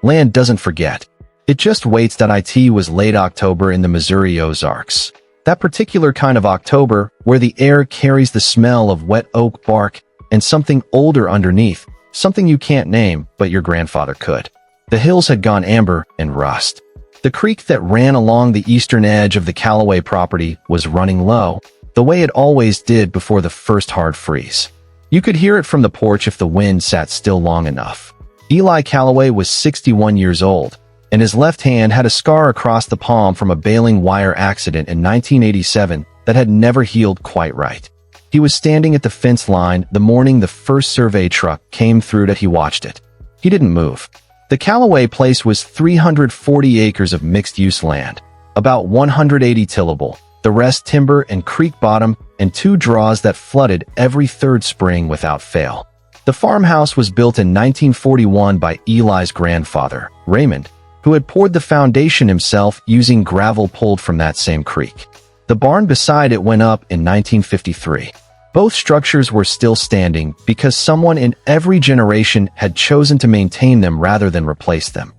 Land doesn't forget. It just waits. It was late October in the Missouri Ozarks. That particular kind of October where the air carries the smell of wet oak bark and something older underneath, something you can't name, but your grandfather could. The hills had gone amber and rust. The creek that ran along the eastern edge of the Callaway property was running low, the way it always did before the first hard freeze. You could hear it from the porch if the wind sat still long enough. Eli Callaway was 61 years old, and his left hand had a scar across the palm from a baling wire accident in 1987 that had never healed quite right. He was standing at the fence line the morning the first survey truck came through. He watched it. He didn't move. The Callaway place was 340 acres of mixed-use land, about 180 tillable, the rest timber and creek bottom, and 2 draws that flooded every third spring without fail. The farmhouse was built in 1941 by Eli's grandfather, Raymond, who had poured the foundation himself using gravel pulled from that same creek. The barn beside it went up in 1953. Both structures were still standing because someone in every generation had chosen to maintain them rather than replace them.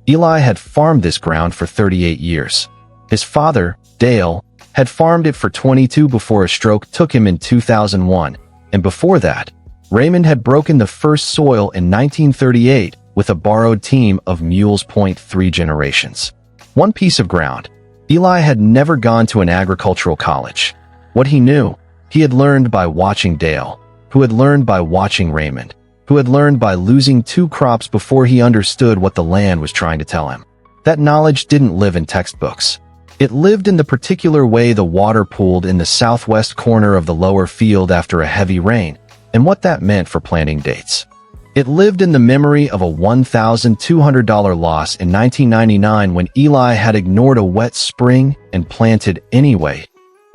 Eli had farmed this ground for 38 years. His father, Dale, had farmed it for 22 before a stroke took him in 2001, and before that, Raymond had broken the first soil in 1938 with a borrowed team of mules. 3 generations. One piece of ground. Eli had never gone to an agricultural college. What he knew, he had learned by watching Dale, who had learned by watching Raymond, who had learned by losing 2 crops before he understood what the land was trying to tell him. That knowledge didn't live in textbooks. It lived in the particular way the water pooled in the southwest corner of the lower field after a heavy rain, and what that meant for planting dates. It lived in the memory of a $1,200 loss in 1999 when Eli had ignored a wet spring and planted anyway.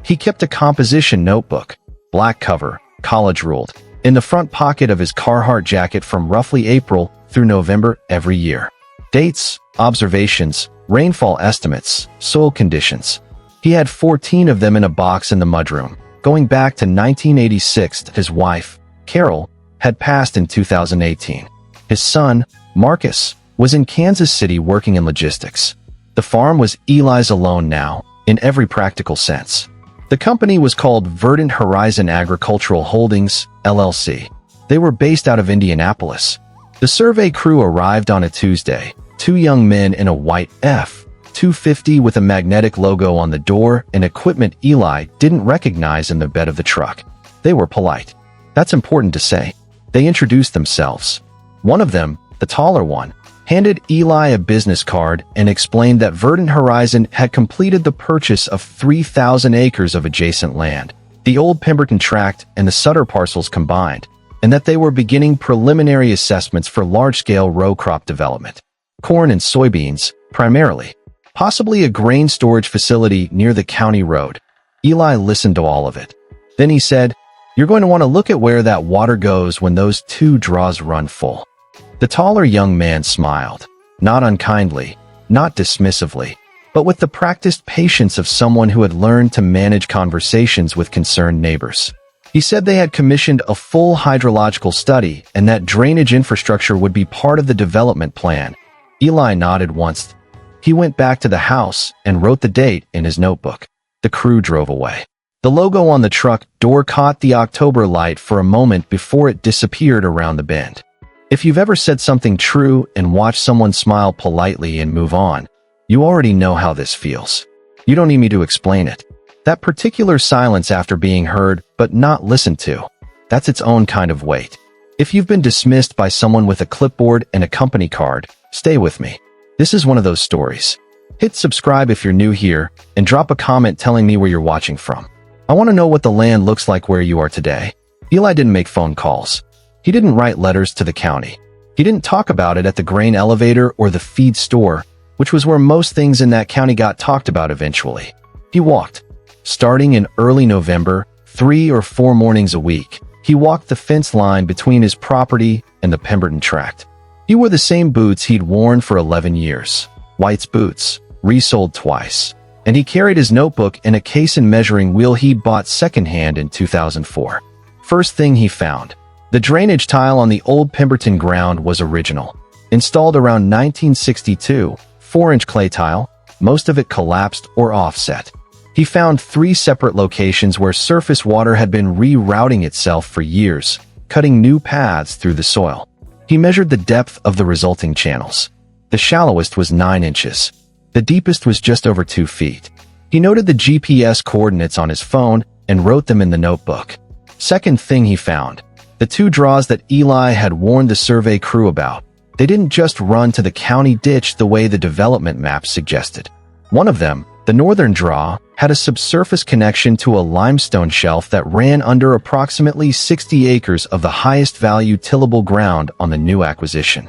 He kept a composition notebook, black cover, college ruled, in the front pocket of his Carhartt jacket from roughly April through November every year. Dates, observations, rainfall estimates, soil conditions. He had 14 of them in a box in the mudroom, going back to 1986. His wife, Carol, had passed in 2018. His son, Marcus, was in Kansas City working in logistics. The farm was Eli's alone now, in every practical sense. The company was called Verdant Horizon Agricultural Holdings, LLC. They were based out of Indianapolis. The survey crew arrived on a Tuesday, 2 young men in a white F-250 with a magnetic logo on the door and equipment Eli didn't recognize in the bed of the truck. They were polite. That's important to say. They introduced themselves. One of them, the taller one, handed Eli a business card and explained that Verdant Horizon had completed the purchase of 3,000 acres of adjacent land, the old Pemberton tract and the Sutter parcels combined, and that they were beginning preliminary assessments for large-scale row crop development. Corn and soybeans, primarily. Possibly a grain storage facility near the county road. Eli listened to all of it. Then he said, "You're going to want to look at where that water goes when those 2 draws run full." The taller young man smiled, not unkindly, not dismissively, but with the practiced patience of someone who had learned to manage conversations with concerned neighbors. He said they had commissioned a full hydrological study and that drainage infrastructure would be part of the development plan. Eli nodded once. He went back to the house and wrote the date in his notebook. The crew drove away. The logo on the truck door caught the October light for a moment before it disappeared around the bend. If you've ever said something true and watched someone smile politely and move on, you already know how this feels. You don't need me to explain it. That particular silence after being heard but not listened to, that's its own kind of weight. If you've been dismissed by someone with a clipboard and a company card, stay with me. This is one of those stories. Hit subscribe if you're new here and drop a comment telling me where you're watching from. I want to know what the land looks like where you are today. Eli didn't make phone calls. He didn't write letters to the county. He didn't talk about it at the grain elevator or the feed store, which was where most things in that county got talked about eventually. He walked. Starting in early November, 3 or 4 mornings a week, he walked the fence line between his property and the Pemberton tract. He wore the same boots he'd worn for 11 years. White's boots, resoled twice. And he carried his notebook and a case and measuring wheel he'd bought secondhand in 2004. First thing he found. The drainage tile on the old Pemberton ground was original. Installed around 1962, 4-inch clay tile, most of it collapsed or offset. He found 3 separate locations where surface water had been rerouting itself for years, cutting new paths through the soil. He measured the depth of the resulting channels. The shallowest was 9 inches. The deepest was just over 2 feet. He noted the GPS coordinates on his phone and wrote them in the notebook. Second thing he found, the 2 draws that Eli had warned the survey crew about. They didn't just run to the county ditch the way the development map suggested. One of them, the northern draw, had a subsurface connection to a limestone shelf that ran under approximately 60 acres of the highest value tillable ground on the new acquisition.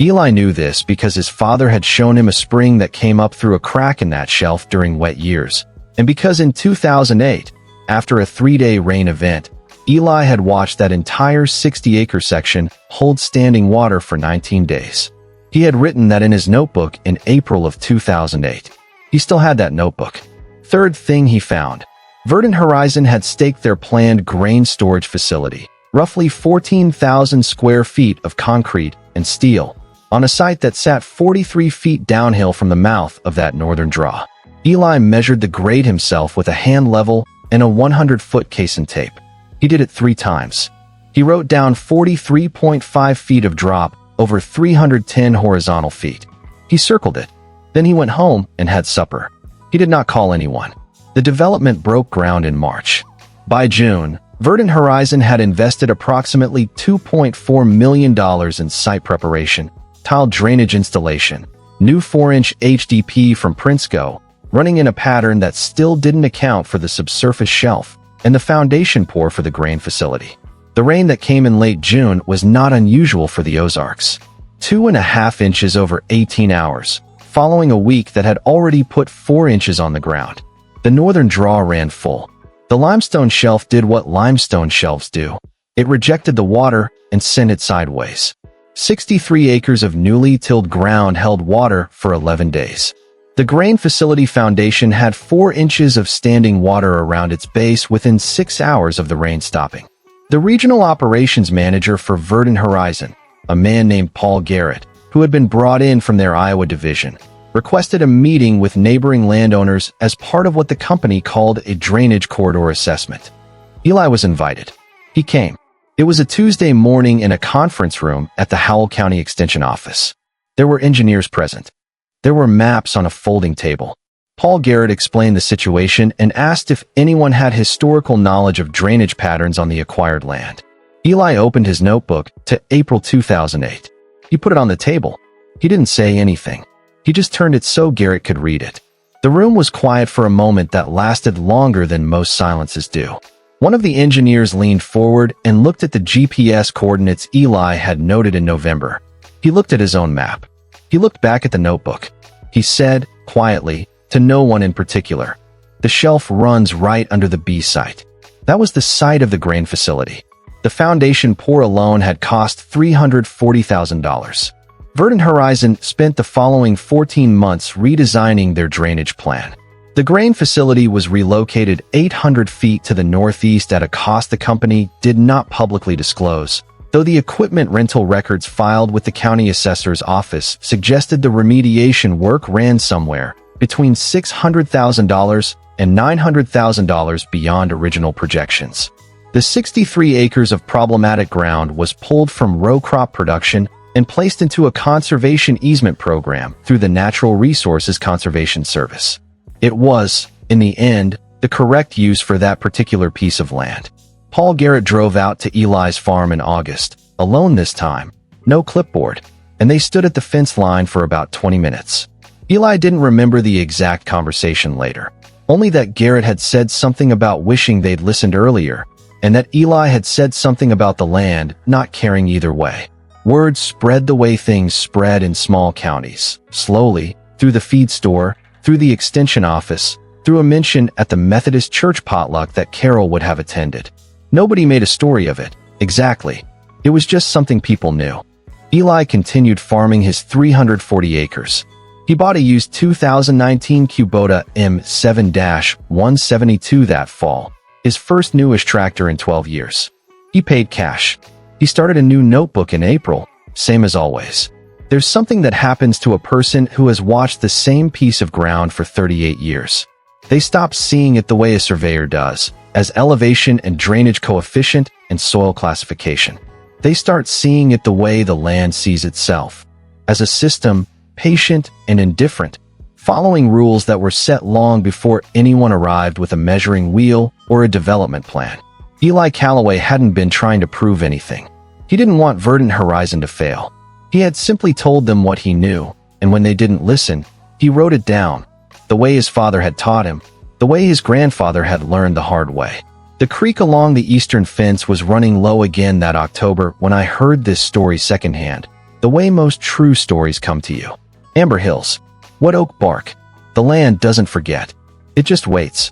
Eli knew this because his father had shown him a spring that came up through a crack in that shelf during wet years, and because in 2008, after a 3-day rain event, Eli had watched that entire 60-acre section hold standing water for 19 days. He had written that in his notebook in April of 2008. He still had that notebook. Third thing he found, Verdant Horizon had staked their planned grain storage facility, roughly 14,000 square feet of concrete and steel, on a site that sat 43 feet downhill from the mouth of that northern draw. Eli measured the grade himself with a hand level and a 100-foot case and tape. He did it 3 times. He wrote down 43.5 feet of drop over 310 horizontal feet. He circled it. Then he went home and had supper. He did not call anyone. The development broke ground in March. By June, Verdant Horizon had invested approximately $2.4 million in site preparation, tile drainage installation, new 4-inch HDP from Prinsco, running in a pattern that still didn't account for the subsurface shelf, and the foundation pour for the grain facility. The rain that came in late June was not unusual for the Ozarks. 2.5 inches over 18 hours, following a week that had already put 4 inches on the ground. The northern draw ran full. The limestone shelf did what limestone shelves do. It rejected the water and sent it sideways. 63 acres of newly tilled ground held water for 11 days. The grain facility foundation had 4 inches of standing water around its base within 6 hours of the rain stopping. The regional operations manager for Verdant Horizon, a man named Paul Garrett, who had been brought in from their Iowa division, requested a meeting with neighboring landowners as part of what the company called a drainage corridor assessment. Eli was invited. He came. It was a Tuesday morning in a conference room at the Howell County Extension Office. There were engineers present. There were maps on a folding table. Paul Garrett explained the situation and asked if anyone had historical knowledge of drainage patterns on the acquired land. Eli opened his notebook to April 2008. He put it on the table. He didn't say anything. He just turned it so Garrett could read it. The room was quiet for a moment that lasted longer than most silences do. One of the engineers leaned forward and looked at the GPS coordinates Eli had noted in November. He looked at his own map. He looked back at the notebook. He said, quietly, to no one in particular, "The shelf runs right under the B site." That was the site of the grain facility. The foundation pour alone had cost $340,000. Verdant Horizon spent the following 14 months redesigning their drainage plan. The grain facility was relocated 800 feet to the northeast at a cost the company did not publicly disclose, though the equipment rental records filed with the county assessor's office suggested the remediation work ran somewhere between $600,000 and $900,000 beyond original projections. The 63 acres of problematic ground was pulled from row crop production and placed into a conservation easement program through the Natural Resources Conservation Service. It was, in the end, the correct use for that particular piece of land. Paul Garrett drove out to Eli's farm in August, alone this time, no clipboard, and they stood at the fence line for about 20 minutes. Eli didn't remember the exact conversation later, only that Garrett had said something about wishing they'd listened earlier, and that Eli had said something about the land not caring either way. Word spread the way things spread in small counties, slowly, through the feed store, through the extension office, through a mention at the Methodist church potluck that Carol would have attended. Nobody made a story of it, exactly. It was just something people knew. Eli continued farming his 340 acres. He bought a used 2019 Kubota M7-172 that fall, his first newish tractor in 12 years. He paid cash. He started a new notebook in April, same as always. There's something that happens to a person who has watched the same piece of ground for 38 years. They stop seeing it the way a surveyor does, as elevation and drainage coefficient and soil classification. They start seeing it the way the land sees itself, as a system, patient and indifferent, following rules that were set long before anyone arrived with a measuring wheel or a development plan. Eli Calloway hadn't been trying to prove anything. He didn't want Verdant Horizon to fail. He had simply told them what he knew, and when they didn't listen, he wrote it down, the way his father had taught him, the way his grandfather had learned the hard way. The creek along the eastern fence was running low again that October when I heard this story secondhand, the way most true stories come to you. Amber Hills. What oak bark? The land doesn't forget. It just waits.